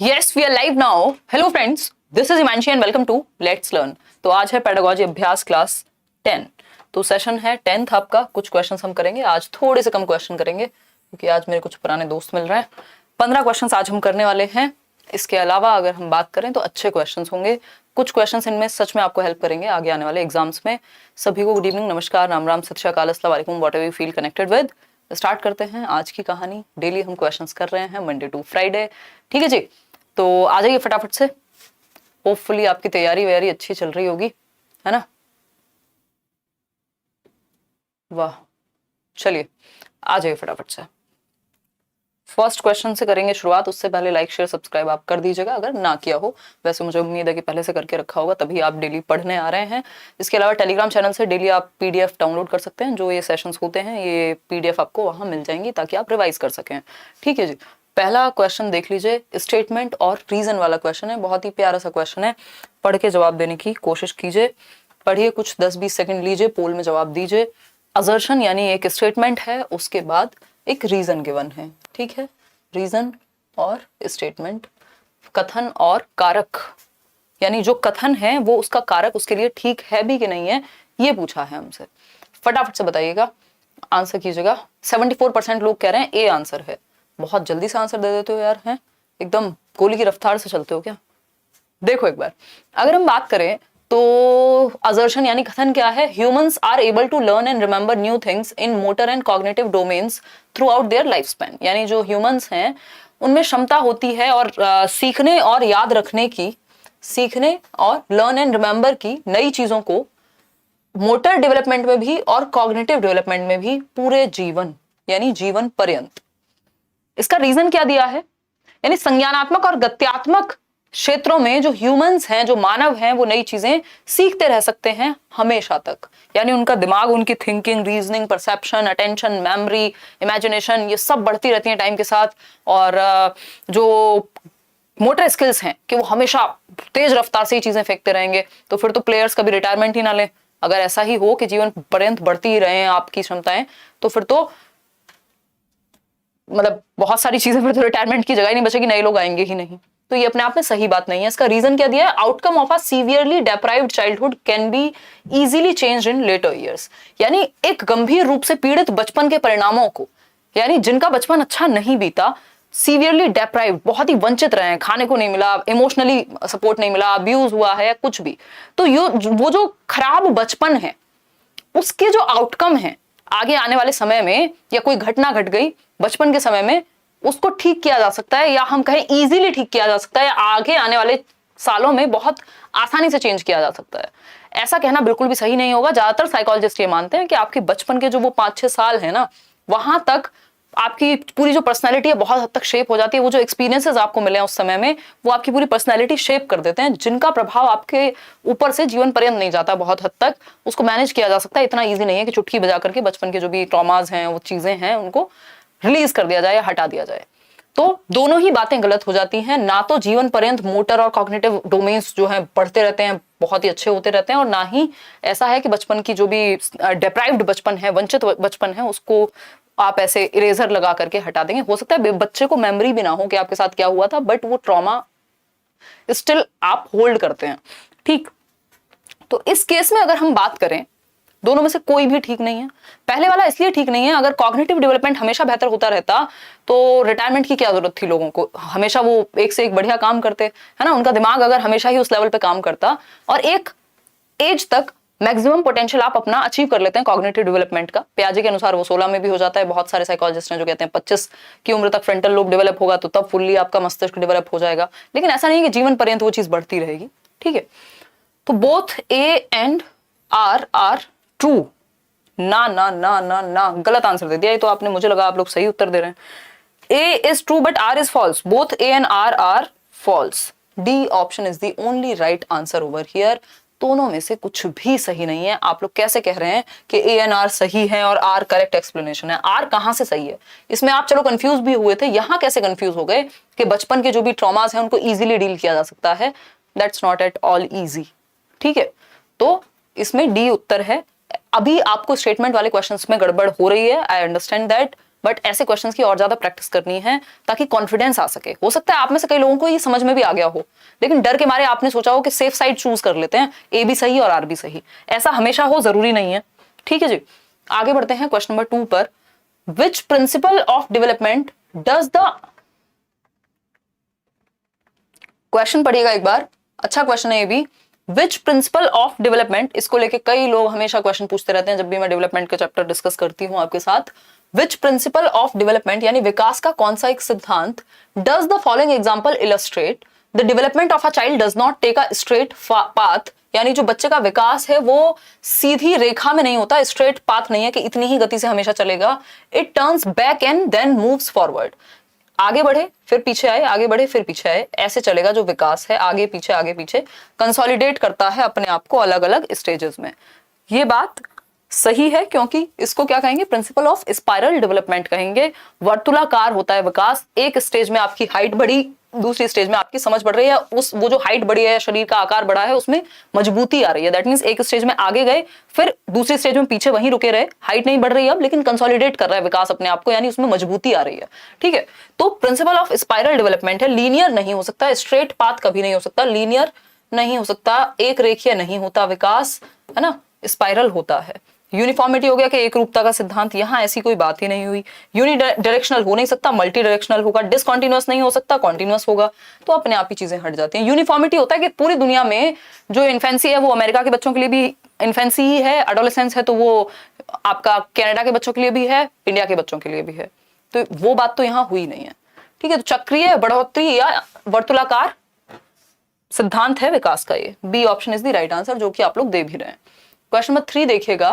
Yes, we are live now. Hello friends, this is Imanshi and welcome to Let's Learn. तो आज है pedagogy अभ्यास class 10। तो session है 10th आपका। कुछ क्वेश्चंस हम करेंगे आज, थोड़े से कम क्वेश्चन करेंगे क्योंकि आज मेरे कुछ पुराने दोस्त मिल रहे हैं। 15 क्वेश्चंस आज हम करने वाले हैं। इसके अलावा अगर हम बात करें तो अच्छे क्वेश्चंस होंगे। कुछ क्वेश्चंस इनमें सच में आपको हेल्प करेंगे आगे आने वाले एग्जाम्स में। सभी को गुड इवनिंग, नमस्कार, राम राम, सत श्री अकाल, अस्सलाम वालेकुम, whatever you feel connected with. Start करते हैं आज की कहानी। डेली हम क्वेश्चंस कर रहे हैं मंडे टू फ्राइडे, ठीक है जी। तो आ जाइए फटाफट से। होपफुली आपकी तैयारी वैयारी अच्छी चल रही होगी, है ना। वाह, चलिए आ जाइए फटाफट से। फर्स्ट क्वेश्चन से करेंगे शुरुआत। उससे पहले लाइक शेयर सब्सक्राइब आप कर दीजिएगा अगर ना किया हो। वैसे मुझे उम्मीद है कि पहले से करके रखा होगा, तभी आप डेली पढ़ने आ रहे हैं। इसके अलावा टेलीग्राम चैनल से डेली आप पीडीएफ डाउनलोड कर सकते हैं। जो ये सेशंस होते हैं ये पीडीएफ आपको वहां मिल जाएंगी ताकि आप रिवाइज कर सकें, ठीक है जी। पहला क्वेश्चन देख लीजिए, स्टेटमेंट और रीजन वाला क्वेश्चन है। बहुत ही प्यारा सा क्वेश्चन है, पढ़ के जवाब देने की कोशिश कीजिए। पढ़िए, कुछ 10-20 सेकंड लीजिए, पोल में जवाब दीजिए। असर्शन यानी एक स्टेटमेंट है, उसके बाद एक रीजन गिवन है, ठीक है। रीजन और स्टेटमेंट, कथन और कारक, यानी जो कथन है वो उसका कारक उसके लिए ठीक है भी कि नहीं है, ये पूछा है हमसे। फटाफट से बताइएगा, आंसर कीजिएगा। 74% लोग कह रहे हैं ए आंसर है। बहुत जल्दी से आंसर दे देते हो यार, हैं एकदम गोली की रफ्तार से चलते हो क्या। देखो एक बार, अगर हम बात करें तो असर्शन यानी कथन क्या है। Humans are able to learn and remember new things in motor and cognitive domains throughout their life span. यानी जो ह्यूमंस हैं उनमें क्षमता होती है और सीखने और याद रखने की, सीखने और लर्न एंड रिमेंबर की नई चीजों को मोटर डेवलपमेंट में भी और कॉग्निटिव डेवलपमेंट में भी पूरे जीवन यानी जीवन पर्यंत। इसका रीजन क्या दिया है, यानी संज्ञानात्मक और गत्यात्मक क्षेत्रों में जो ह्यूमंस हैं, जो मानव हैं, वो नई चीजें सीखते रह सकते हैं हमेशा तक। यानी उनका दिमाग, उनकी thinking, reasoning, perception, attention, memory, imagination, ये सब बढ़ती रहती है टाइम के साथ। और जो मोटर स्किल्स हैं कि वो हमेशा तेज रफ्तार से ही चीजें फेंकते रहेंगे। तो फिर तो प्लेयर्स कभी रिटायरमेंट ही ना लें। अगर ऐसा ही हो कि जीवन पर्यंत बढ़ती ही रहे आपकी क्षमताएं, तो फिर तो मतलब बहुत सारी चीजें, फिर तो रिटायरमेंट की जगह ही नहीं बचेगी, नए लोग आएंगे ही नहीं। तो ये अपने आप में सही बात नहीं है। इसका रीजन क्या दिया है, outcome of a severely deprived childhood can be easily changed in later years. यानी एक गंभीर रूप से पीड़ित बचपन के परिणामों को, यानी जिनका बचपन अच्छा नहीं बीता, सीवियरली डेप्राइव्ड, बहुत ही वंचित रहे हैं, खाने को नहीं मिला, इमोशनली सपोर्ट नहीं मिला, अब्यूज हुआ है या कुछ भी, तो वो जो खराब बचपन है उसके जो आउटकम है आगे आने वाले समय में, या कोई घटना घट गई बचपन के समय में, उसको ठीक किया जा सकता है, या हम कहें इजीली ठीक किया जा सकता है, या आगे आने वाले सालों में बहुत आसानी से चेंज किया जा सकता है। ऐसा कहना बिल्कुल भी सही नहीं होगा। ज्यादातर साइकोलॉजिस्ट ये मानते हैं कि आपके बचपन के जो वो 5-6 साल है ना, वहां तक आपकी पूरी जो पर्सनैलिटी है बहुत हद तक शेप हो जाती है। वो जो एक्सपीरियंसेस आपको मिले हैं उस समय में, वो आपकी पूरी पर्सनैलिटी शेप कर देते हैं, जिनका प्रभाव आपके ऊपर से जीवन पर्यंत नहीं जाता। बहुत हद तक उसको मैनेज किया जा सकता है। इतना ईजी नहीं है कि चुटकी बजा करके बचपन के जो भी ट्रॉमाज हैं, वो चीजें हैं, उनको रिलीज कर दिया जाए या हटा दिया जाए। तो दोनों ही बातें गलत हो जाती हैं। ना तो जीवन पर्यंत मोटर और कॉग्निटिव डोमेन्स जो हैं बढ़ते रहते हैं, बहुत ही अच्छे होते रहते हैं, और ना ही ऐसा है कि बचपन की जो भी डिप्राइव्ड बचपन है, वंचित बचपन है, उसको आप ऐसे इरेजर लगा करके हटा देंगे। हो सकता है बच्चे को मेमोरी भी ना हो कि आपके साथ क्या हुआ था, बट वो ट्रॉमा स्टिल आप होल्ड करते हैं, ठीक। तो इस केस में अगर हम बात करें, दोनों में से कोई भी ठीक नहीं है। पहले वाला इसलिए ठीक नहीं है, अगर कॉग्निटिव डेवलपमेंट हमेशा बेहतर होता रहता तो रिटायरमेंट की क्या जरूरत थी लोगों को। हमेशा वो एक से एक बढ़िया काम करते, है ना। उनका दिमाग अगर हमेशा ही उस लेवल पे काम करता, और एक एज तक मैक्सिमम पोटेंशियल आप अपना अचीव कर लेते हैं कॉग्निटिव डेवलपमेंट का। पियाजे के अनुसार वो 16 में भी हो जाता है। बहुत सारे साइकोलॉजिस्ट हैं जो कहते हैं 25 की उम्र तक फ्रंटल लोब डेवलप होगा, तो तब फुल्ली आपका मस्तिष्क डेवलप हो जाएगा। लेकिन ऐसा नहीं है कि जीवन पर्यंत वो चीज बढ़ती रहेगी, ठीक है। तो both A and R true. ना ना ना ना ना, गलत आंसर दे दिया। ये तो आपने, मुझे लगा आप लोग सही उत्तर दे रहे हैं। A is true but R is false. Both A and R are false. D option is the only right answer over here. दोनों में से कुछ भी सही नहीं है। आप लोग कैसे कह रहे हैं कि ए एंड आर सही है और आर करेक्ट एक्सप्लेनेशन है। आर कहां से सही है, इसमें आप चलो कंफ्यूज भी हुए थे। यहां कैसे कंफ्यूज हो गए कि बचपन के जो भी ट्रॉमास हैं उनको इजीली डील किया जा सकता है। That's not at all easy, ठीक है। तो इसमें डी उत्तर है। अभी आपको स्टेटमेंट वाले क्वेश्चंस में गड़बड़ हो रही है, आई अंडरस्टैंड दैट, बट ऐसे क्वेश्चंस की और ज्यादा प्रैक्टिस करनी है ताकि कॉन्फिडेंस आ सके। हो सकता है आप में से कई लोगों को ये समझ में भी आ गया हो, लेकिन डर के मारे आपने सोचा हो कि सेफ साइड चूज कर लेते हैं, ए भी सही और आर भी सही। ऐसा हमेशा हो जरूरी नहीं है, ठीक है जी। आगे बढ़ते हैं क्वेश्चन नंबर 2 पर। Which principle of development does the, question पढ़िएगा एक बार, अच्छा क्वेश्चन है ये भी। विच प्रिंसिपल ऑफ डेवलपमेंट, इसको लेके कई लोग हमेशा क्वेश्चन पूछते रहते हैं जब भी मैं डेवलपमेंट का चैप्टर डिस्कस करती हूं आपके साथ। विच प्रिंसिपल ऑफ डेवलपमेंट यानी विकास का कौन सा एक सिद्धांत does the following example illustrate the development of a child does not take a straight path, यानी जो बच्चे का विकास है वो सीधी रेखा में नहीं होता, स्ट्रेट पाथ नहीं है कि इतनी ही गति से हमेशा चलेगा। It turns back and then moves forward, आगे बढ़े फिर पीछे आए, आगे बढ़े फिर पीछे आए, ऐसे चलेगा जो विकास है, आगे पीछे कंसोलिडेट करता है अपने आप को अलग अलग स्टेजेस में। ये बात सही है क्योंकि इसको क्या कहेंगे, प्रिंसिपल ऑफ स्पाइरल डेवलपमेंट कहेंगे। वर्तुलाकार होता है विकास, एक स्टेज में आपकी हाइट बढ़ी, दूसरी स्टेज में आपकी समझ बढ़ रही है, उस वो जो हाइट बढ़ी है, शरीर का आकार बढ़ा है, उसमें मजबूती आ रही है। दैट मींस एक स्टेज में आगे गए, फिर दूसरी स्टेज में पीछे वहीं रुके रहे, हाइट नहीं बढ़ रही है अब, लेकिन कंसोलिडेट कर रहा है विकास अपने आप को, यानी उसमें मजबूती आ रही है, ठीक है। तो प्रिंसिपल ऑफ स्पाइरल डेवलपमेंट है, लीनियर नहीं हो सकता, स्ट्रेट पाथ कभी नहीं हो सकता, लीनियर नहीं हो सकता, एक रेखीय नहीं होता विकास, है ना, स्पाइरल होता है। यूनिफॉर्मिटी हो गया कि एक रूपता का सिद्धांत, यहां ऐसी कोई बात ही नहीं हुई। यूनि डायरेक्शनल हो नहीं सकता, मल्टी डायरेक्शनल होगा। डिसकंटिन्यूअस नहीं हो सकता, कॉन्टिन्यूअस होगा। तो अपने आप ही चीजें हट जाती हैं। यूनिफॉर्मिटी होता है कि पूरी दुनिया में जो इन्फेंसी है वो अमेरिका के बच्चों के लिए भी इन्फेंसी ही है, एडोलेसेंस है तो वो आपका कनाडा के बच्चों के लिए भी है, इंडिया के बच्चों के लिए भी है। तो वो बात तो यहाँ हुई नहीं है, ठीक है। तो चक्रीय बढ़ोतरी या वर्तुलाकार सिद्धांत है विकास का, ये B option is the right answer, जो कि आप लोग दे भी रहे हैं। क्वेश्चन नंबर 3 देखिएगा।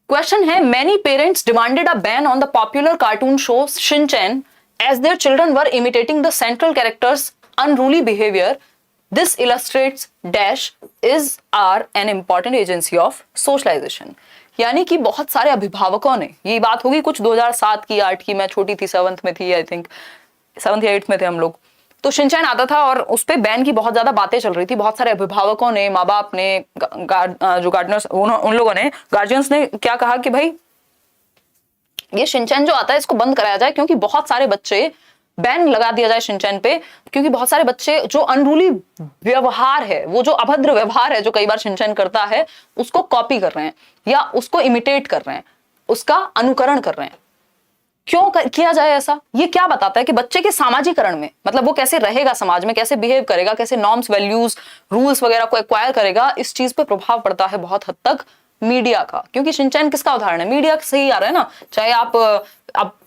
क्वेश्चन है, many parents demanded a ban on the popular cartoon show Shinchan as their children were imitating the central characters unruly behaviour. This illustrates dash is are an important agency of socialisation. यानी कि बहुत सारे अभिभावकों ने, ये बात होगी कुछ 2007 की 8 की, मैं छोटी थी, 7th में थी, आई थिंक 7th या 8th में थे हम लोग। तो शिनचैन आता था और उस पे बैन की बहुत ज्यादा बातें चल रही थी। बहुत सारे अभिभावकों ने, माँ बाप ने, जो गार्डनर्स, उन लोगों ने, गार्जियंस ने क्या कहा कि भाई ये शिनचैन जो आता है इसको बंद कराया जाए, क्योंकि बहुत सारे बच्चे, बैन लगा दिया जाए शिनचैन पे, क्योंकि बहुत सारे बच्चे जो अनरूली व्यवहार है, वो जो अभद्र व्यवहार है जो कई बार शिनचैन करता है, उसको कॉपी कर रहे हैं या उसको इमिटेट कर रहे हैं, उसका अनुकरण कर रहे हैं। क्यों किया जाए ऐसा? ये क्या बताता है कि बच्चे के सामाजिकरण में, मतलब वो कैसे रहेगा समाज में, कैसे बिहेव करेगा, कैसे नॉर्म्स, वैल्यूज, रूल्स वगैरह को एक्वायर करेगा, इस चीज पे प्रभाव पड़ता है बहुत हद तक मीडिया का। क्योंकि शिनचैन किसका उदाहरण है? मीडिया से ही आ रहा है ना। चाहे आप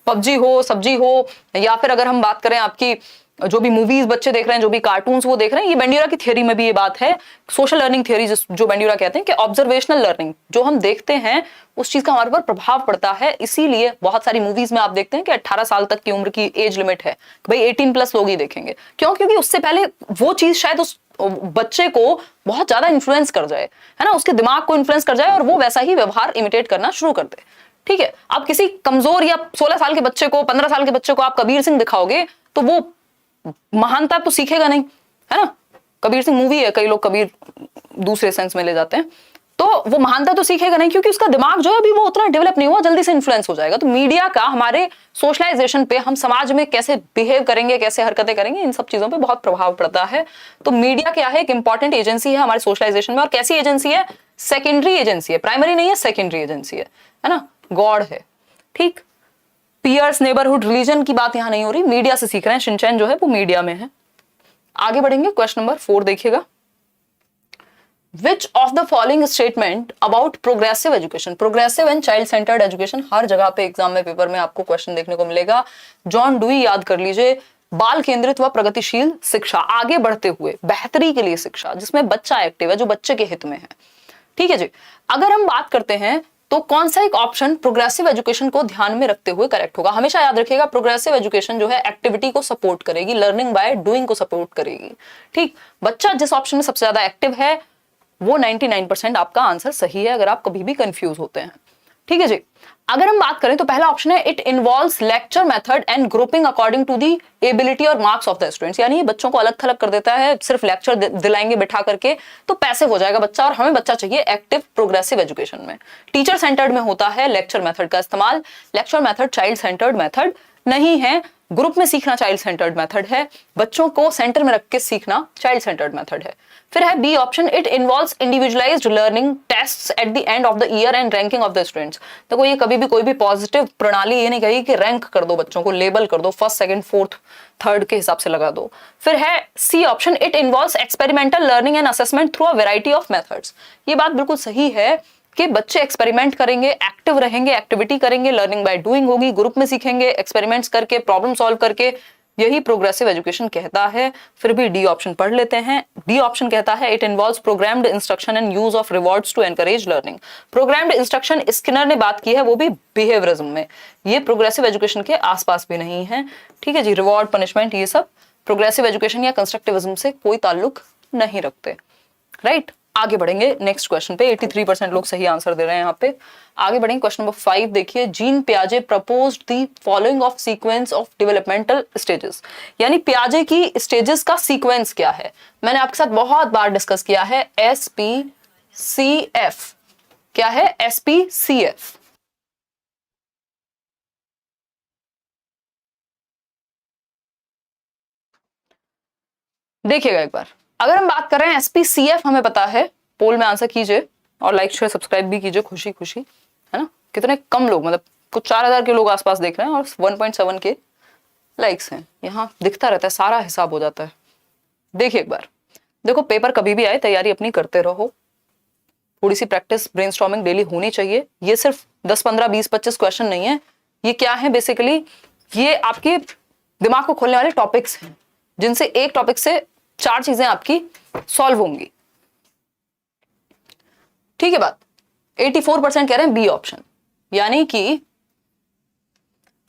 पबजी हो, सब्जी हो, या फिर अगर हम बात करें आपकी जो भी मूवीज बच्चे देख रहे हैं, जो भी कार्टून्स वो देख रहे हैं, ये बेंड्यूरा की थ्योरी में भी ये बात है, सोशल लर्निंग थ्योरी जो बेंड्यूरा कहते हैं कि ऑब्जर्वेशनल लर्निंग, जो हम देखते हैं उस चीज का हमारे पर प्रभाव पड़ता है। इसीलिए बहुत सारी मूवीज में आप देखते हैं कि 18 साल तक की उम्र की एज लिमिट है, भाई 18+ लोग ही देखेंगे। क्यों? क्योंकि उससे पहले वो चीज शायद उस बच्चे को बहुत ज्यादा इन्फ्लुएंस कर जाए, है ना, उसके दिमाग को इन्फ्लुएंस कर जाए और वो वैसा ही व्यवहार इमिटेट करना शुरू कर दे। ठीक है, आप किसी कमजोर या 16 साल के बच्चे को, 15 साल के बच्चे को आप कबीर सिंह दिखाओगे तो वो महानता तो सीखेगा नहीं, है ना। कबीर सिंह मूवी है, कई लोग कबीर दूसरे सेंस में ले जाते हैं, तो वो महानता तो सीखेगा नहीं, क्योंकि उसका दिमाग जो है अभी वो उतना डेवलप नहीं हुआ, जल्दी से इन्फ्लुएंस हो जाएगा। तो मीडिया का हमारे सोशलाइजेशन पे, हम समाज में कैसे बिहेव करेंगे, कैसे हरकतें करेंगे, इन सब चीजों पे बहुत प्रभाव पड़ता है। तो मीडिया क्या है? एक इंपॉर्टेंट एजेंसी है हमारे सोशलाइजेशन में। और कैसी एजेंसी है? सेकेंडरी एजेंसी है, प्राइमरी नहीं है, सेकेंडरी एजेंसी है ना, गॉड है। ठीक, पियर्स, नेबरहुड, रिलीजन की बात यहां नहीं हो रही, मीडिया से सीख रहे हैं। शिनचैन जो है वो मीडिया में है। आगे बढ़ेंगे, क्वेश्चन नंबर 4 देखिएगा। Which of the following statement about progressive education, progressive and child centered education, हर जगह पे एग्जाम में, पेपर में आपको क्वेश्चन देखने को मिलेगा। जॉन डुई याद कर लीजिए, बाल केंद्रित व प्रगतिशील शिक्षा, आगे बढ़ते हुए बेहतरी के लिए शिक्षा, जिसमें बच्चा एक्टिव है, जो बच्चे के हित में है। ठीक है जी। अगर हम बात करते हैं तो कौन सा एक ऑप्शन प्रोग्रेसिव एजुकेशन को ध्यान में रखते हुए करेक्ट होगा? हमेशा याद रखिएगा, प्रोग्रेसिव एजुकेशन जो है एक्टिविटी को सपोर्ट करेगी, लर्निंग बाय डूइंग को सपोर्ट करेगी। ठीक, बच्चा जिस ऑप्शन में सबसे ज्यादा एक्टिव है वो 99% आपका आंसर सही है, अगर आप कभी भी कंफ्यूज होते हैं। ठीक है जी। अगर हम बात करें तो पहला ऑप्शन है it involves lecture method and grouping according to the ability और मार्क्स ऑफ द स्टूडेंट्स, यानी बच्चों को अलग थलग कर देता है, सिर्फ लेक्चर दिलाएंगे बिठा करके तो पैसिव हो जाएगा बच्चा, और हमें बच्चा चाहिए एक्टिव प्रोग्रेसिव एजुकेशन में। टीचर सेंटर्ड में होता है लेक्चर मेथड का इस्तेमाल, lecture method child centred method नहीं है, ग्रुप में सीखना चाइल्ड सेंटर्ड मेथड है, बच्चों को सेंटर में रख के सीखना चाइल्ड सेंटर्ड मेथड है। फिर है B option it involves individualised learning tests at the end of the year and ranking of the students. देखो ये कभी भी कोई भी पॉजिटिव प्रणाली ये नहीं कही कि रैंक कर दो बच्चों को, लेबल कर दो, फर्स्ट सेकंड फोर्थ थर्ड के हिसाब से लगा दो। फिर है C option it involves experimental learning and assessment through a variety of methods. ये बात बिल्कुल सही है कि बच्चे एक्सपेरिमेंट करेंगे, एक्टिव रहेंगे, एक्टिविटी करेंगे, लर्निंग बाय डूइंग होगी, ग्रुप में सीखेंगे, एक्सपेरिमेंट्स करके, प्रॉब्लम सॉल्व करके, यही प्रोग्रेसिव एजुकेशन कहता है। फिर भी डी ऑप्शन पढ़ लेते हैं। डी ऑप्शन कहता है it involves programmed instruction and use of rewards to encourage learning. Programmed instruction Skinner ने बात की है, वो भी बिहेवियरिज्म में, ये प्रोग्रेसिव एजुकेशन के आसपास भी नहीं है। ठीक है जी, रिवॉर्ड पनिशमेंट ये सब प्रोग्रेसिव एजुकेशन या कंस्ट्रक्टिविज्म से कोई ताल्लुक नहीं रखते। राइट, आगे बढ़ेंगे नेक्स्ट क्वेश्चन पे। 83% लोग सही आंसर दे रहे हैं यहाँ पे। आगे बढ़ेंगे क्वेश्चन नंबर 5 देखिए। जीन पियाजे proposed the following of sequence of developmental stages, यानी पियाजे की स्टेजेस का सीक्वेंस क्या है, मैंने आपके साथ बहुत बार डिस्कस किया है। SPCF क्या है? SPCF देखिएगा एक बार। अगर हम बात कर रहे हैं SPCF, हमें पता है, पोल में आंसर कीजिए और लाइक शेयर सब्सक्राइब भी कीजिए, खुशी खुशी, है ना। कितने कम लोग, मतलब कुछ 4000 के लोग आसपास देख रहे हैं और 1.7 के लाइक्स हैं। यहाँ दिखता रहता है, सारा हिसाब हो जाता है। देखिए एक बार, देखो पेपर कभी भी आए तैयारी अपनी करते रहो, थोड़ी सी प्रैक्टिस ब्रेनस्टॉर्मिंग डेली होनी चाहिए। ये सिर्फ 10, 15, 20, 25 क्वेश्चन नहीं है, ये क्या है बेसिकली, ये आपके दिमाग को खोलने वाले टॉपिक्स हैं, जिनसे एक टॉपिक से 4 चीजें आपकी सॉल्व होंगी। ठीक है बात। 84% कह रहे हैं बी ऑप्शन, यानी कि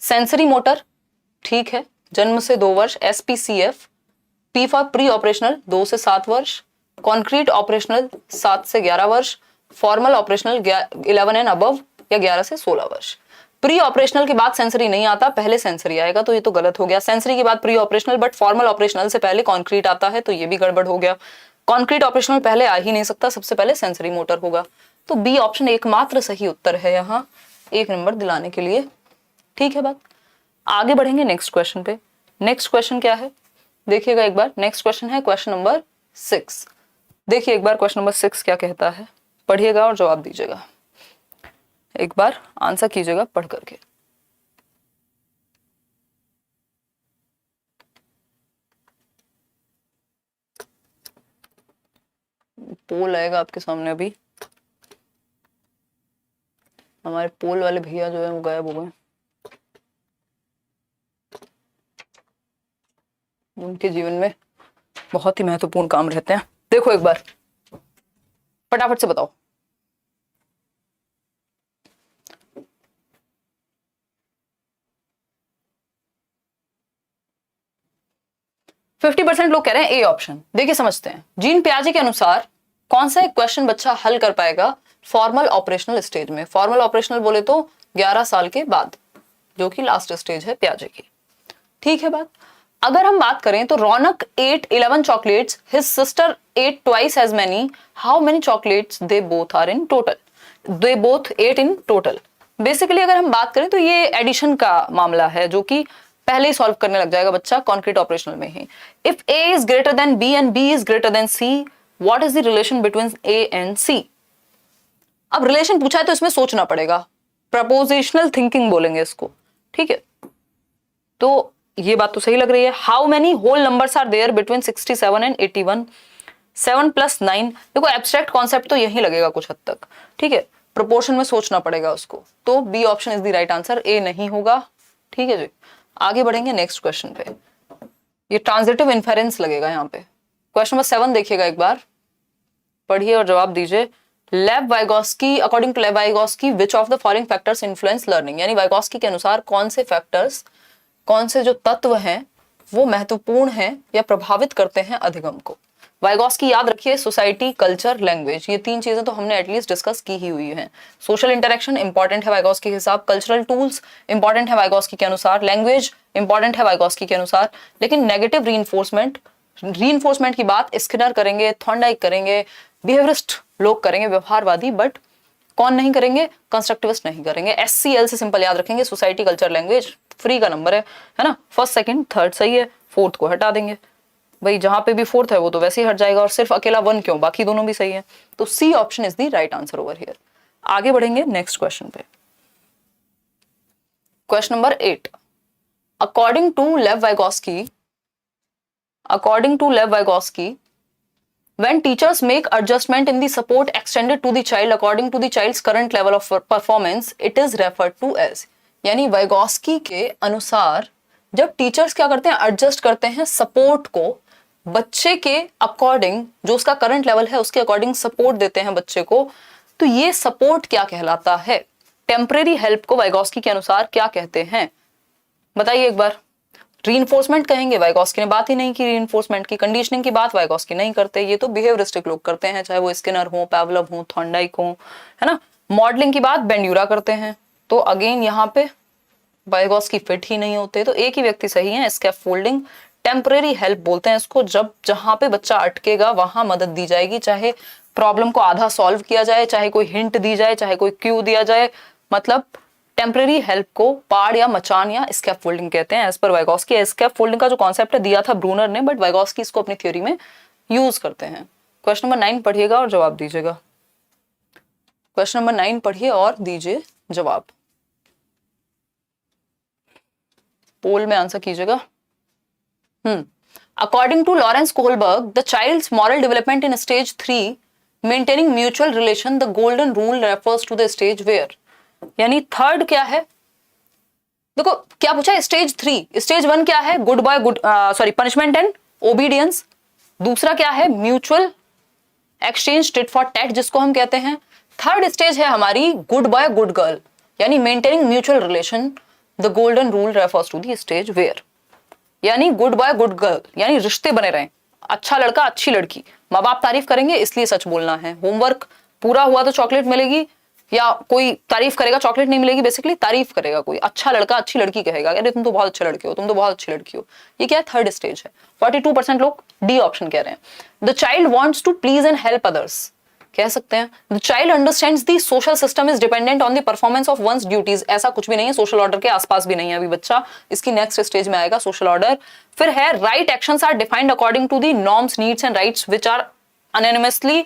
सेंसरी मोटर, ठीक है, जन्म से 2 वर्ष, SPCF। P for pre operational 2 से 7 वर्ष, कॉन्क्रीट ऑपरेशनल 7 से 11 वर्ष, फॉर्मल ऑपरेशनल 11 एंड अबव या 11 से 16 वर्ष। प्री ऑपरेशनल के बाद सेंसरी नहीं आता, पहले सेंसरी आएगा, तो ये तो गलत हो गया। सेंसरी के बाद pre operational, but formal operational से पहले कॉन्क्रीट आता है, तो ये भी गड़बड़ हो गया। कॉन्क्रीट ऑपरेशनल पहले आ ही नहीं सकता, सबसे पहले सेंसरी मोटर होगा। तो बी ऑप्शन एकमात्र सही उत्तर है यहाँ 1 नंबर दिलाने के लिए। ठीक है बात। आगे बढ़ेंगे नेक्स्ट क्वेश्चन पे। नेक्स्ट क्वेश्चन क्या है देखिएगा एक बार। नेक्स्ट क्वेश्चन है क्वेश्चन नंबर 6। देखिए एक बार क्वेश्चन नंबर 6 क्या कहता है, पढ़िएगा और जवाब दीजिएगा। एक बार आंसर कीजिएगा पढ़ करके। पोल आएगा आपके सामने अभी। हमारे पोल वाले भैया जो है वो गायब हो गए, उनके जीवन में बहुत ही महत्वपूर्ण काम रहते हैं। देखो एक बार फटाफट से बताओ। %50 लोग कह रहे हैं ए ऑप्शन। देखिए समझते हैं। जीन पियाजे के अनुसार कौन सा एक क्वेश्चन बच्चा हल कर पाएगा फॉर्मल ऑपरेशनल स्टेज में। फॉर्मल ऑपरेशनल बोले तो 11 साल के बाद, जो कि लास्ट स्टेज है पियाजे की। ठीक है बात। अगर हम बात करें तो रौनक ate 11 chocolates, his sister ate twice as many. How many chocolates they both are in total? They both ate in total. Basically अगर हम बात करें तो ये एडिशन का मामला है, जो कि पहले ही सॉल्व करने लग जाएगा बच्चा कॉन्क्रीट ऑपरेशनल में ही। If A is greater than B and B is greater than C, what is the relation between A and C? अब रिलेशन पूछा है तो इसमें सोचना पड़ेगा, प्रपोजिशनल थिंकिंग बोलेंगे इसको। ठीक है, तो ये बात तो सही लग रही है। How many whole numbers are there between 67 and 81? 7 + 9। देखो एब्स्ट्रैक्ट कॉन्सेप्ट तो यही लगेगा कुछ हद तक। ठीक है, प्रोपोर्शन में सोचना पड़ेगा उसको। तो B option is the right answer, A नहीं होगा। ठीक है जी, आगे बढ़ेंगे नेक्स्ट क्वेश्चन पे। ये ट्रांजिटिव इन्फेरेंस लगेगा यहाँ पे। क्वेश्चन नंबर 7 देखिएगा एक बार, पढ़िए और जवाब दीजिए। लेव वाइगोस्की, अकॉर्डिंग टू लेव Vygotsky, which of the following factors influence learning? यानी वाइगोस्की के अनुसार कौन से फैक्टर्स, कौन से जो तत्व हैं वो महत्वपूर्ण हैं या प्रभावित करते हैं अधिगम को। वाइगॉस्की याद रखिए, सोसाइटी, कल्चर, लैंग्वेज, ये 3 चीजें तो हमने एटलीस्ट डिस्कस की ही हुई है। सोशल इंटरेक्शन इंपॉर्टेंट है वाइगॉस्की के हिसाब, कल्चरल टूल्स इंपॉर्टेंट है वाइगॉस्की के अनुसार, लैंग्वेज इंपॉर्टेंट है वाइगॉस्की के अनुसार, लेकिन नेगेटिव रीइंफोर्समेंट की बात स्किनर करेंगे, थॉर्नडाइक करेंगे, बिहेवियरिस्ट लोग करेंगे, व्यवहारवादी, बट कौन नहीं करेंगे? कंस्ट्रक्टिविस्ट नहीं करेंगे। SCL से सिंपल याद रखेंगे, सोसाइटी, कल्चर, लैंग्वेज, फ्री का नंबर है ना, फर्स्ट सेकंड थर्ड सही है, फोर्थ को हटा देंगे भाई, जहां पे भी फोर्थ है वो तो वैसे ही हट जाएगा, और सिर्फ अकेला 1 क्यों, बाकी दोनों भी सही है। तो C option is the right answer over here. आगे बढ़ेंगे नेक्स्ट क्वेश्चन पे। Question number 8, according to Lev Vygotsky, when teachers make adjustment in the support extended to the child according to the child's current level of performance, it is referred to as, यानी Vygotsky के अनुसार जब teachers क्या करते हैं, adjust करते हैं support को बच्चे के अकॉर्डिंग, जो उसका करंट लेवल है उसके अकॉर्डिंग सपोर्ट देते हैं बच्चे को, तो ये सपोर्ट क्या कहलाता है? टेम्परेरी हेल्प को वाइगॉस्की के अनुसार क्या कहते हैं? बताइए एक बार। रीइंफोर्समेंट कहेंगे, वाइगॉस्की ने बात ही नहीं की रीइंफोर्समेंट की। कंडीशनिंग की बात वाइगॉस्की नहीं करते, ये तो बिहेवियरिस्टिक लोग करते हैं, चाहे वो स्किनर हो, पावलोव हो, थॉर्नडाइक हो, है ना। मॉडलिंग की बात बेंड्यूरा करते हैं। तो अगेन यहाँ पे वाइगॉस्की फिट ही नहीं होते, तो एक ही व्यक्ति सही है, स्कैफोल्डिंग। टेम्परेरी हेल्प बोलते हैं इसको, जब जहां पे बच्चा अटकेगा वहां मदद दी जाएगी, चाहे प्रॉब्लम को आधा सॉल्व किया जाए, चाहे कोई हिंट दी जाए, चाहे कोई क्यू दिया जाए, मतलब टेम्परेरी हेल्प को पाड़ या मचान या स्कैफोल्डिंग कहते हैं एज पर वाइगॉस्की। स्कैफोल्डिंग का जो कॉन्सेप्ट है दिया था ब्रूनर ने, बट वाइगॉस्की इसको अपनी थ्योरी में यूज करते हैं। क्वेश्चन नंबर 9 पढ़िएगा और जवाब दीजिएगा। क्वेश्चन नंबर 9 पढ़िए और दीजिए जवाब, पोल में आंसर कीजिएगा। According to Lawrence Kohlberg, the child's moral development in stage 3, maintaining mutual relation, the golden rule refers to the stage where, यानी थर्ड क्या है? देखो क्या पूछा है, स्टेज 3। स्टेज 1 क्या है? Good boy punishment and obedience. दूसरा क्या है? Mutual exchange, tit for tat जिसको हम कहते हैं। थर्ड स्टेज है हमारी गुड बॉय गुड गर्ल, यानी maintaining mutual relation, the golden rule refers to the stage where, यानी गुड बॉय गुड गर्ल, यानी रिश्ते बने रहें, अच्छा लड़का अच्छी लड़की, माँ बाप तारीफ करेंगे इसलिए सच बोलना है, होमवर्क पूरा हुआ तो चॉकलेट मिलेगी, या कोई तारीफ करेगा चॉकलेट नहीं मिलेगी, बेसिकली तारीफ करेगा कोई, अच्छा लड़का अच्छी लड़की कहेगा, अरे तुम तो बहुत अच्छे लड़के हो, तुम तो बहुत अच्छी लड़की हो। ये क्या है? थर्ड स्टेज है। 42% लोग डी ऑप्शन कह रहे हैं। The child wants to please and help others, कह सकते हैं the child understands the social system is dependent on the performance of one's duties. ऐसा कुछ भी नहीं है, सोशल ऑर्डर के आसपास भी नहीं है अभी बच्चा, इसकी नेक्स्ट स्टेज में आएगा सोशल ऑर्डर। फिर है right actions are defined according to the norms, needs and rights which are anonymously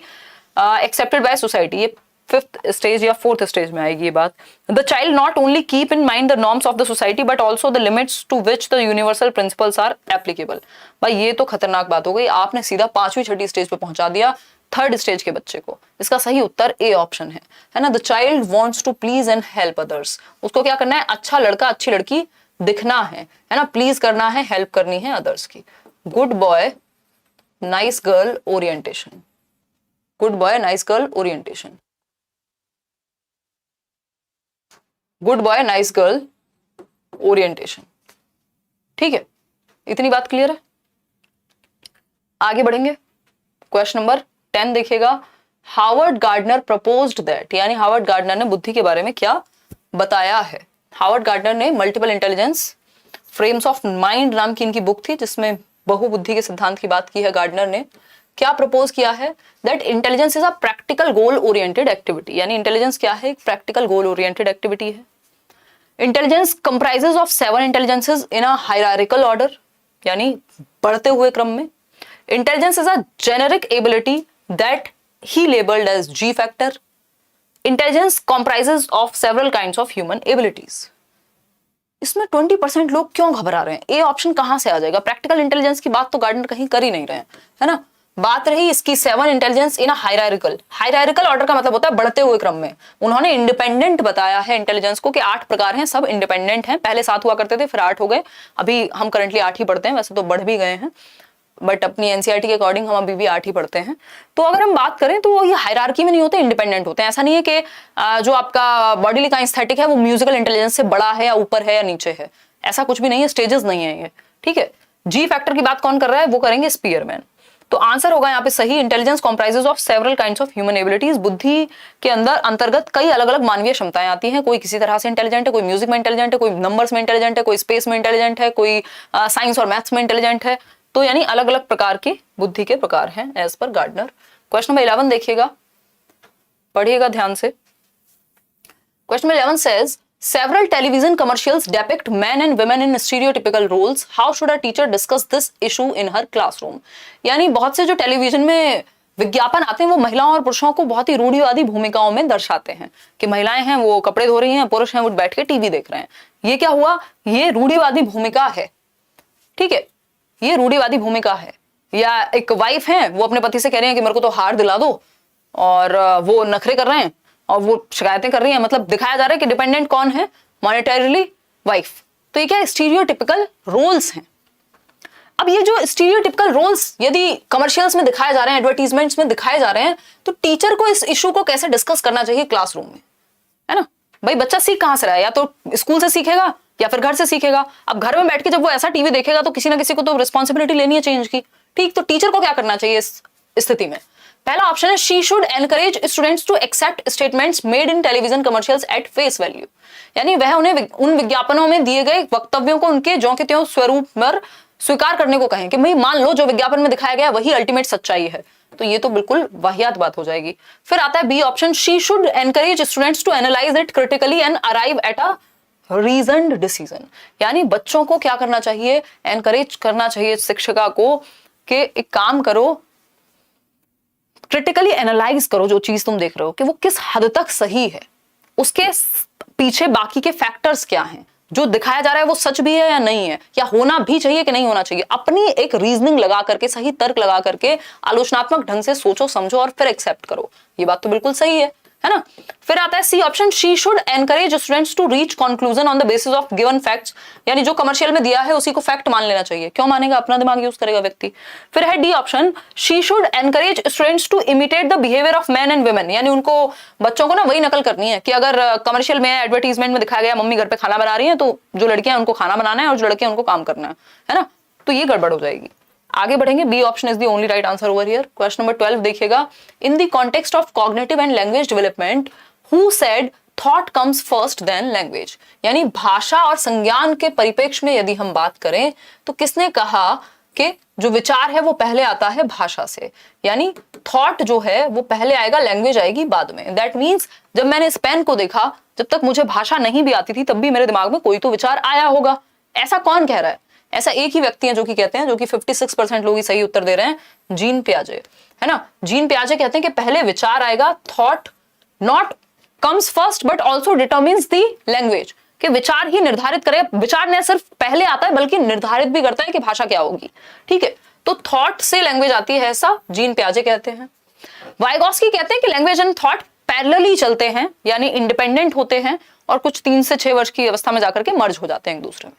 accepted by society. ये 5th स्टेज या 4th स्टेज में आएगी ये बात। The child not only keep in mind the norms of the society but also the limits to which the universal principles are applicable. भाई ये तो खतरनाक बात हो गई, आपने सीधा 5वीं 6ठी स्टेज पे पहुंचा दिया थर्ड स्टेज के बच्चे को। इसका सही उत्तर ए ऑप्शन है ना। The child wants to please and help others, उसको क्या करना है? अच्छा लड़का अच्छी लड़की दिखना है ना, प्लीज करना है, हेल्प करनी है अदर्स की। Good boy nice girl orientation, good boy nice girl orientation, good boy nice girl orientation. ठीक है, इतनी बात क्लियर है। आगे बढ़ेंगे। क्वेश्चन नंबर 10 देखिएगा। हार्वर्ड गार्डनर प्रपोज्ड दैट, यानी हार्वर्ड गार्डनर ने बुद्धि के बारे में क्या बताया है? हार्वर्ड गार्डनर ने multiple intelligence frames of mind नाम की इनकी बुक थी, जिसमें बहुबुद्धि के सिद्धांत की बात की है। गार्डनर ने क्या प्रपोज किया है? That intelligence is a practical goal oriented activity, यानी इंटेलिजेंस क्या है? एक प्रैक्टिकल गोल ओरिएंटेड एक्टिविटी है। Intelligence comprises of 7 intelligences in a hierarchical order, यानी बढ़ते हुए क्रम में। Intelligence is a generic ability that he labelled as G factor. Intelligence comprises of several kinds of human abilities. इसमें 20% लोग क्यों घबरा रहे हैं? ए ऑप्शन कहां से आ जाएगा? प्रैक्टिकल इंटेलिजेंस की बात तो गार्डनर कहीं कर ही नहीं रहे हैं, है ना। बात रही इसकी 7 इंटेलिजेंस इन हायरार्किकल ऑर्डर का मतलब होता है बढ़ते हुए क्रम में। उन्होंने इंडिपेंडेंट बताया है इंटेलिजेंस को कि 8 प्रकार हैं, सब इंडिपेंडेंट हैं। पहले 7 हुआ करते थे, फिर 8 हो गए, अभी हम करंटली 8 ही पढ़ते हैं, वैसे तो बढ़ भी गए हैं, बट अपनी एनसीईआरटी के अकॉर्डिंग हम अभी भी 8 ही पढ़ते हैं। तो अगर हम बात करें तो ये हायरार्की में नहीं होते, इंडिपेंडेंट होते हैं। ऐसा नहीं है कि जो आपका बॉडीली काइनेस्थेटिक है वो म्यूजिकल इंटेलिजेंस से बड़ा है या ऊपर है या नीचे है, ऐसा कुछ भी नहीं है, स्टेजेस नहीं है ये। ठीक है, जी फैक्टर की बात कौन कर रहा है? वो करेंगे स्पीयरमैन। तो आंसर होगा यहाँ पे सही, intelligence comprises of several kinds of human abilities. बुद्धि के अंदर अंतर्गत कई अलग अलग मानवीय क्षमताएं आती हैं। कोई किसी तरह से इंटेलिजेंट है, कोई म्यूजिक में इंटेलिजेंट है, कोई नंबर्स में इंटेलिजेंट है, कोई स्पेस में इंटेलिजेंट है, कोई साइंस और मैथ्स में इंटेलिजेंट है। तो यानी अलग अलग प्रकार की बुद्धि के प्रकार हैं as per gardener. Question number 11 देखिएगा, पढ़िएगा ध्यान से। Question number 11 says several television commercials depict men and women in stereotypical roles. How should a teacher discuss this issue in her classroom? यानी बहुत से जो टेलीविजन में विज्ञापन आते हैं वो महिलाओं और पुरुषों को बहुत ही रूढ़िवादी भूमिकाओं में दर्शाते हैं कि महिलाएं हैं वो कपड़े धो रही हैं, पुरुष हैं वो बैठ के टीवी देख रहे हैं। ये क्या हुआ, ये रूढ़िवादी भूमिका है, ठीक है, ये रूढ़िवादी भूमिका है। या एक वाइफ है वो अपने पति से कह रही है कि मेरे को तो हार दिला दो, और वो नखरे कर रहे हैं और वो शिकायतें कर रही है, मतलब दिखाया जा रहा है कि डिपेंडेंट कौन है, मॉनेटरीली वाइफ। तो ये क्या स्टीरियोटिपिकल रोल्स हैं। अब ये जो स्टीरियोटिपिकल रोल्स यदि कमर्शियल्स में दिखाए जा रहे हैं, एडवर्टीजमेंट्स में दिखाए जा रहे हैं, तो टीचर को इस इशू को कैसे डिस्कस करना चाहिए क्लासरूम में, है ना। भाई बच्चा सीख कहां से रहा है, या तो स्कूल से सीखेगा या फिर घर से सीखेगा। अब घर में बैठ के जब वो ऐसा टीवी देखेगा तो किसी ना किसी को तो रिस्पॉन्सिबिलिटी लेनी है चेंज की, ठीक। तो टीचर को क्या करना चाहिए इस स्थिति में। पहला ऑप्शन है she should encourage students to accept statements made in television commercials at face value. यानी वह उन्हें उन विज्ञापनों में दिए गए वक्तव्यों को उनके ज्यों के त्यों स्वरूप पर स्वीकार करने को कहें कि भाई मान लो जो विज्ञापन में दिखाया गया वही अल्टीमेट सच्चाई है। तो ये तो बिल्कुल वाहियात बात हो जाएगी। फिर आता है B option, she should encourage students to analyse it critically and arrive at a reasoned decision. यानी बच्चों को क्या करना चाहिए, एनकरेज करना चाहिए शिक्षिका को कि एक काम करो, क्रिटिकली एनालाइज करो जो चीज तुम देख रहे हो कि वो किस हद तक सही है, उसके पीछे बाकी के फैक्टर्स क्या हैं, जो दिखाया जा रहा है वो सच भी है या नहीं है, या होना भी चाहिए कि नहीं होना चाहिए। अपनी एक रीजनिंग लगा करके, सही तर्क लगा करके आलोचनात्मक ढंग से सोचो समझो और फिर एक्सेप्ट करो। ये बात तो बिल्कुल सही है ना। फिर आता है C option, she should encourage students to reach conclusion on the basis of given facts. यानी जो कमर्शियल में दिया है उसी को फैक्ट मान लेना चाहिए। क्यों मानेगा, अपना दिमाग यूज करेगा व्यक्ति। फिर है D option, she should encourage students to imitate the behaviour of man and women. यानी उनको बच्चों को ना वही नकल करनी है कि अगर कमर्शियल में एडवर्टीजमेंट में दिखाया गया मम्मी घर पे खाना बना रही है, तो जो लड़कियां उनको खाना बनाना है और जो लड़के उनको काम करना है ना। तो ये गड़बड़ हो जाएगी। आगे बढ़ेंगे, B option is the only right answer over here. Question number 12 देखिएगा, in the context of cognitive and language development Who said thought comes first then language? यानी भाषा और संज्ञान के परिप्रेक्ष्य में यदि हम बात करें तो किसने कहा कि जो विचार है वो पहले आता है भाषा से। यानी थॉट जो है वो पहले आएगा, लैंग्वेज आएगी बाद में। दैट मीन्स जब मैंने इस पेन को देखा, जब तक मुझे भाषा नहीं भी आती थी तब भी मेरे दिमाग में कोई तो विचार आया होगा। ऐसा कौन कह रहा है? ऐसा एक ही व्यक्ति है जो कि कहते हैं, जो कि 56% लोग ही सही उत्तर दे रहे हैं, जीन पियाजे, है ना। जीन पियाजे कहते हैं कि पहले विचार आएगा, thought not comes first but also determines the language, कि विचार ही निर्धारित करेगा। विचार न सिर्फ पहले आता है बल्कि निर्धारित भी करता है कि भाषा क्या होगी, ठीक है। तो थॉट से लैंग्वेज आती है, ऐसा जीन पियाजे कहते हैं। वाइगॉस्की कहते हैं कि लैंग्वेज एंड थॉट पैरेलली चलते हैं, यानी इंडिपेंडेंट होते हैं और कुछ 3 से 6 वर्ष की अवस्था में जाकर के मर्ज हो जाते हैं एक दूसरे में,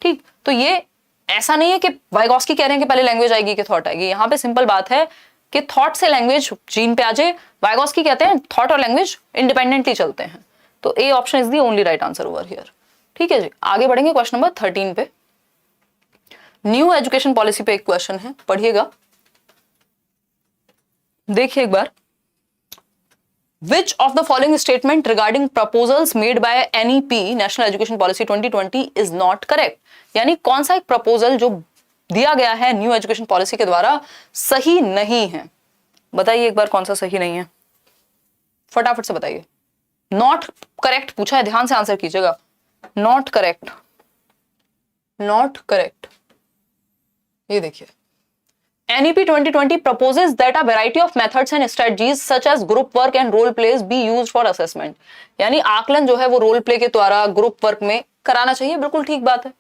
ठीक। तो ये ऐसा नहीं है कि वाइगॉस्की कह रहे हैं कि पहले लैंग्वेज आएगी कि थॉट आएगी। यहाँ पे सिंपल बात है कि थॉट से लैंग्वेज जीन पियाजे, वाइगॉस्की कहते हैं थॉट और लैंग्वेज इंडिपेंडेंटली चलते हैं। तो A option is the only right answer over here, ठीक है जी। आगे बढ़ेंगे क्वेश्चन नंबर 13 पे। न्यू एजुकेशन पॉलिसी पे एक क्वेश्चन है, पढ़िएगा, देखिए एक बार। Which of the following statement regarding proposals made by NEP National Education Policy 2020 is not correct? यानी कौन सा एक प्रपोजल जो दिया गया है न्यू एजुकेशन पॉलिसी के द्वारा सही नहीं है। बताइए एक बार कौन सा सही नहीं है, फटाफट से बताइए। नॉट करेक्ट पूछा है, ध्यान से आंसर कीजिएगा। Not correct, not correct. ये देखिए, NEP 2020 proposes that a variety of methods and strategies such as group work and role plays be used for assessment। यानी आकलन जो है वो रोल प्ले के द्वारा ग्रुप वर्क में कराना चाहिए, बिल्कुल ठीक बात है।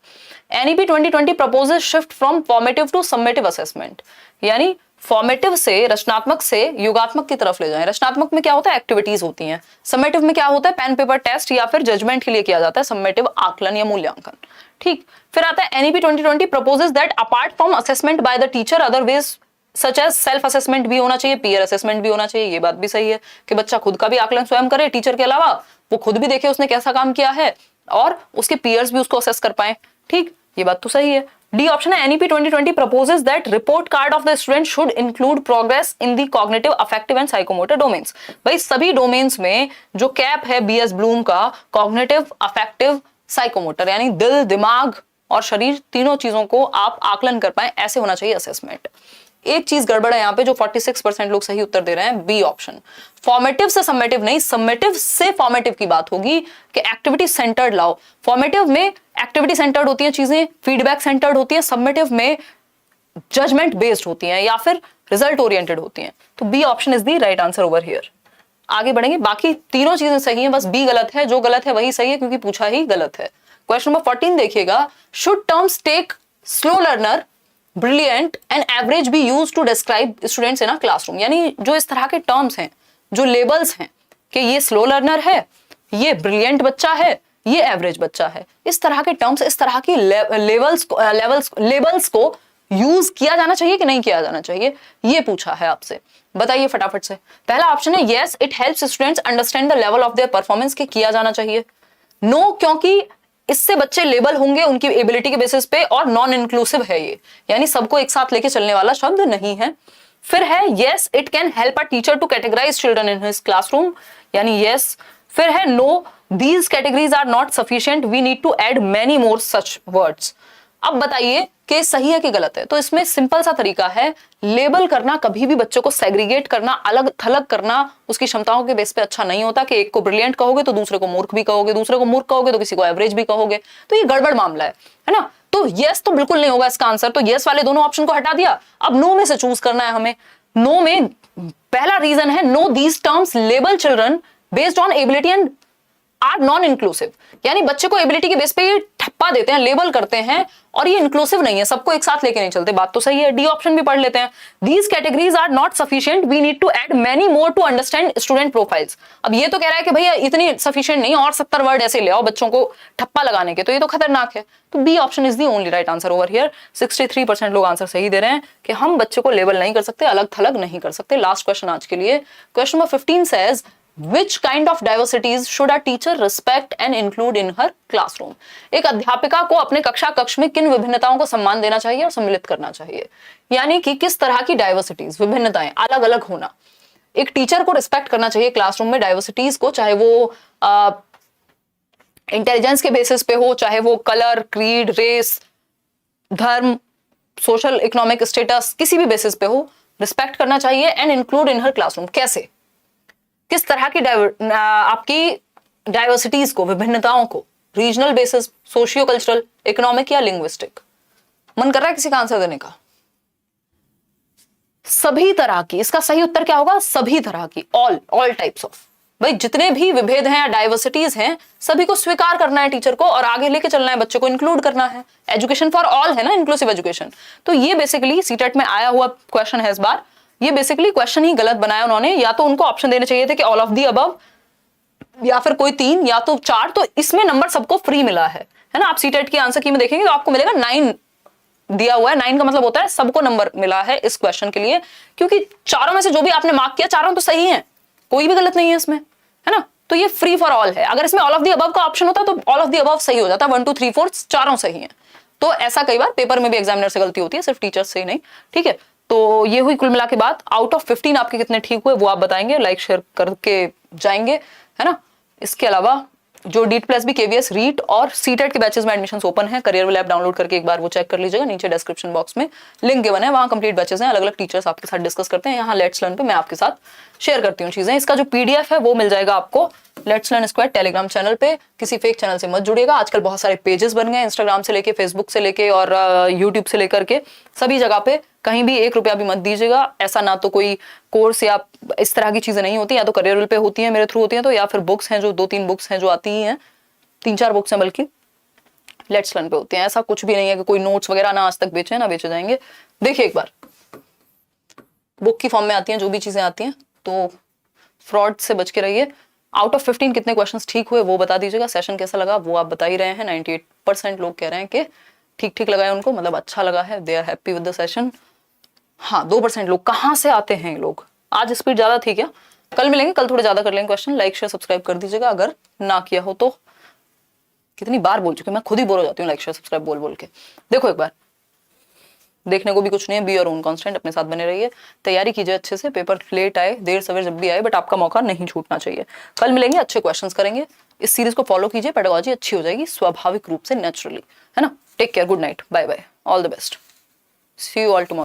NEP 2020 proposes shift from formative to summative assessment, यानी फॉर्मेटिव से, रचनात्मक से योगात्मक की तरफ ले जाएं। रचनात्मक में क्या होता है, एक्टिविटीज होती हैं। समेटिव में क्या होता है, पेन पेपर टेस्ट या फिर जजमेंट के लिए किया जाता है समेटिव आकलन या मूल्यांकन, ठीक। फिर आता है NEP 2020 proposes that apart from assessment by the teacher other ways such as self assessment भी होना चाहिए, peer assessment भी होना चाहिए। ये बात भी सही है कि बच्चा खुद का भी आकलन स्वयं करे, टीचर के अलावा वो खुद भी देखे उसने कैसा काम किया है और उसके पीयर्स भी उसको असेस कर पाए, ठीक। ये बात तो सही है। डी ऑप्शन है NEP 2020 proposes that report card of the student should include progress in the cognitive, affective and psychomotor domains। भाई सभी डोमेन्स में जो कैप है बीएस ब्लूम का, कॉग्निटिव, अफेक्टिव, साइकोमोटर, यानी दिल, दिमाग और शरीर, तीनों चीजों को आप आकलन कर पाए, ऐसे होना चाहिए असेसमेंट। एक चीज गड़बड़ है यहाँ पे, जो 46% लोग सही उत्तर दे रहे हैं, बी ऑप्शन। फॉर्मेटिव से समेटिव नहीं, समेटिव से फॉर्मेटिव की बात होगी कि एक्टिविटी सेंटर्ड लाओ। फॉर्मेटिव में एक्टिविटी सेंटर्ड होती हैं चीजें, फीडबैक सेंटर्ड होती हैं, समेटिव में जजमेंट बेस्ड होती हैं या फिर रिजल्ट ओरिएंटेड होती हैं। तो B option is the right answer over here. आगे बढ़ेंगे, बाकी तीनों चीजें सही हैं, बस बी गलत है। जो गलत है वही सही है क्योंकि पूछा ही गलत है। क्वेश्चन नंबर 14 देखिएगा, should terms take slow learner, brilliant and average be use to describe students in a classroom. यानी जो इस तरह के टर्म्स हैं, जो लेबल्स हैं कि ये स्लो लर्नर है, ये ब्रिलियंट बच्चा है, ये एवरेज बच्चा है, इस तरह के टर्म्स, इस तरह की लेबल्स को यूज किया जाना चाहिए कि नहीं किया जाना चाहिए, ये पूछा है आपसे। बताइए फटाफट से। पहला ऑप्शन है yes, it helps students understand the level of their performance, के किया जाना चाहिए। नो, क्योंकि इससे बच्चे लेबल होंगे उनकी एबिलिटी के बेसिस पे, और नॉन इंक्लूसिव है ये, यानी सबको एक साथ लेके चलने वाला शब्द नहीं है। फिर है yes, it can help a teacher to categorise children in his classroom, यानी यस। फिर है no, these categories are not sufficient, we need to add many more such words. अब बताइए कि सही है कि गलत है। तो इसमें सिंपल सा तरीका है, लेबल करना, कभी भी बच्चों को सेग्रीगेट करना, अलग थलग करना उसकी क्षमताओं के बेस पे अच्छा नहीं होता कि एक को ब्रिलियंट कहोगे तो दूसरे को मूर्ख भी कहोगे, दूसरे को मूर्ख कहोगे तो किसी को एवरेज भी कहोगे, तो ये गड़बड़ मामला है ना। तो यस तो बिल्कुल नहीं होगा इसका आंसर। तो यस वाले दोनों ऑप्शन को हटा दिया, अब नो में से चूज करना है हमें। नो में पहला रीजन है, no these terms label children based on ability and are non inclusive, यानी बच्चे को एबिलिटी के बेस पे ये ठप्पा देते हैं, लेबल करते हैं, और ये इंक्लूसिव नहीं है, सबको एक साथ लेके नहीं चलते। बात तो सही है। डी ऑप्शन भी पढ़ लेते हैं, these categories are not sufficient, we need to add many more to understand student profiles. अब ये तो कह रहा है कि भैया इतनी सफिशिएंट नहीं, और 70 वर्ड ऐसे ले आओ बच्चों को ठप्पा लगाने के, तो ये तो खतरनाक है। तो B option is the only right answer over here. 63% लोग आंसर सही दे रहे हैं कि हम बच्चे को लेबल नहीं कर सकते, अलग थलग नहीं कर सकते। लास्ट क्वेश्चन आज के लिए, question number 15 says Which kind of diversities should a teacher respect and include in her classroom? एक अध्यापिका को अपने कक्षा कक्ष में किन विभिन्नताओं को सम्मान देना चाहिए और सम्मिलित करना चाहिए, यानी कि किस तरह की डाइवर्सिटीज, विभिन्नताएं, अलग अलग होना। एक टीचर को रिस्पेक्ट करना चाहिए क्लासरूम में डाइवर्सिटीज को, चाहे वो इंटेलिजेंस के बेसिस पे हो, चाहे वो कलर, क्रीड, रेस, धर्म, सोशल इकोनॉमिक स्टेटस, किसी भी बेसिस पे हो, रिस्पेक्ट करना चाहिए। And include in her classroom, कैसे, किस तरह की आपकी डाइवर्सिटीज को, विभिन्नताओं को, regional basis, socio cultural, economic या लिंग्विस्टिक। मन कर रहा है किसी का आंसर देने का? सभी तरह की, इसका सही उत्तर क्या होगा? सभी तरह की, ऑल टाइप्स ऑफ। भाई जितने भी विभेद हैं या डाइवर्सिटीज हैं, सभी को स्वीकार करना है टीचर को, और आगे लेके चलना है, बच्चे को इंक्लूड करना है। एजुकेशन फॉर ऑल है ना, इंक्लूसिव एजुकेशन। तो ये बेसिकली सीटेट में आया हुआ क्वेश्चन है इस बार। ये बेसिकली क्वेश्चन ही गलत बनाया उन्होंने, या तो उनको ऑप्शन देने चाहिए थे कि ऑल ऑफ दी अबव, या फिर कोई 3 या तो 4। तो इसमें नंबर सबको फ्री मिला है ना। आप सीटेट की आंसर की में देखेंगे तो आपको मिलेगा 9 दिया हुआ है। 9 का मतलब होता है सबको नंबर मिला है इस क्वेश्चन के लिए, क्योंकि चारों में से जो भी आपने मार्क किया, चारों तो सही है, कोई भी गलत नहीं है इसमें, है ना। तो ये फ्री फॉर ऑल है। अगर इसमें ऑल ऑफ दी अबव का ऑप्शन होता तो ऑल ऑफ दी अबव सही हो जाता, 1 2 3 4 चारों सही है। तो ऐसा कई बार पेपर में भी एग्जामिनर से गलती होती है, सिर्फ टीचर से ही नहीं, ठीक है। तो ये हुई कुल मिला के बात। आउट ऑफ 15 आपके कितने ठीक हुए वो आप बताएंगे, लाइक शेयर करके जाएंगे, है ना। इसके अलावा जो DEET+B KVS रीट और सीटेट के बैचेस में एडमिशंस ओपन है, करियर विल ऐप डाउनलोड करके एक बार वो चेक कर लीजिएगा, नीचे डिस्क्रिप्शन बॉक्स में लिंक गिवन है, वहां कंप्लीट बैचेस हैं, अलग अलग टीचर्स आपके साथ डिस्कस करते हैं। यहाँ लेट्स लर्न पे मैं आपके साथ शेयर करती हूँ चीजें। इसका जो PDF है वो मिल जाएगा आपको let's learn squad Telegram channel पे। किसी फेक चैनल से मत जुड़िएगा, आजकल बहुत सारे पेजेस बन गए, इंस्टाग्राम से लेके, फेसबुक से लेके और यूट्यूब से लेकर के सभी जगह पे। कहीं भी 1 रुपया भी मत दीजिएगा। ऐसा ना तो कोई कोर्स या इस तरह की चीजें नहीं होती, या तो करियर विल पे होती है, मेरे थ्रू होती है, तो या फिर बुक्स हैं जो 2-3 बुक्स हैं जो आती ही हैं, 3-4 बुक्स हैं बल्कि, लेट्स लर्न पे होते हैं। ऐसा कुछ भी नहीं है कि कोई नोट्स वगैरह ना आज तक बेचे ना बेचे जाएंगे। देखिए एक बार, बुक की फॉर्म में आती हैं जो भी चीजें आती हैं, तो फ्रॉड से बच के रहिए। आउट ऑफ 15 कितने क्वेश्चंस ठीक हुए वो बता दीजिएगा। सेशन कैसा लगा वो आप बता ही रहे हैं। 98% लोग कह रहे हैं कि ठीक ठीक लगा है उनको, मतलब अच्छा लगा है, they are happy with the session. हाँ 2% लोग, कहाँ से आते हैं लोग? आज स्पीड ज्यादा थी क्या? कल मिलेंगे, कल थोड़े ज्यादा कर लेंगे क्वेश्चन। लाइक शेयर सब्सक्राइब कर दीजिएगा अगर ना किया हो तो। कितनी बार बोल चुके, मैं खुद ही बोर हो जाती हूँ लाइक शेयर सब्सक्राइब बोल बोल के। देखो एक बार, देखने को भी कुछ नहीं है, बी योर ओन कांस्टेंट, अपने साथ बने रहिए, तैयारी कीजिए अच्छे से, पेपर लेट आए देर सवेर जब भी आए बट आपका मौका नहीं छूटना चाहिए। कल मिलेंगे, अच्छे क्वेश्चंस करेंगे, इस सीरीज को फॉलो कीजिए, पेडागोजी अच्छी हो जाएगी स्वाभाविक रूप से, नेचुरली, है ना। Take care, good night, bye bye, all the best, see you all tomorrow.